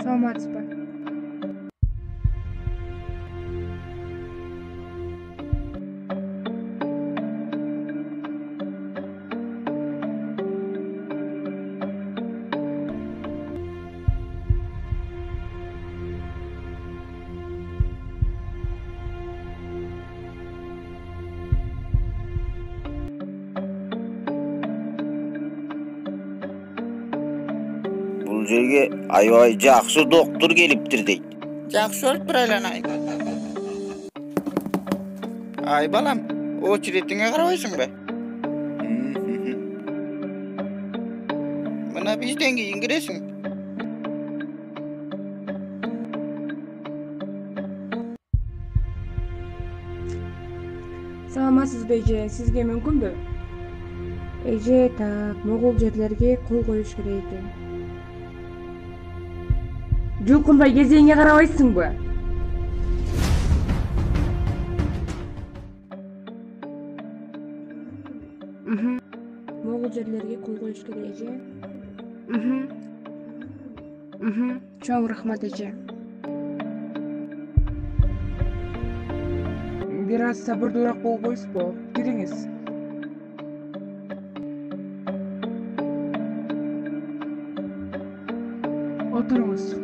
саламатсызбы? Бұл жерге аябай жақсы доктор келиптир дейт. Жақсы өліп бір айланай. Ай балам, очеретіңе қарабайсың бе? Мына бізден кейін кіресің. Саламатсызбы эже, сизге мүмкүнбү? Эже, так, могул жерлерге кол коюш керек экен. Жулкунбай кезеңге карабайсыңбы? Могул жерлерге кол коюш керек эже. Чоң рахмат эже. Бир аз сабырдуураак болбойсузбу? Кириңиз. Отуруңуз.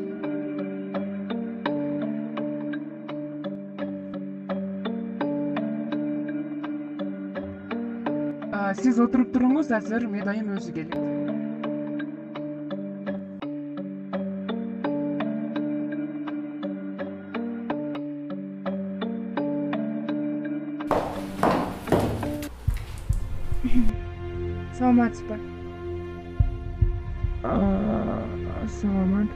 Siz oturup durunuz, hazır medayım özü gelip. Саламатсызбы? Саламат.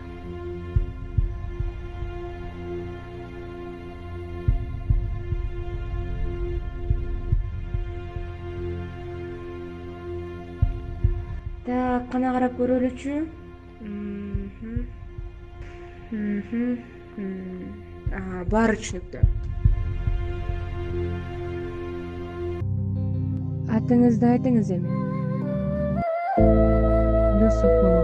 Так, кана карап көрөлүчү. Баары түшүнүктүү. Атыңызды айтыңыз эми. Юсупова.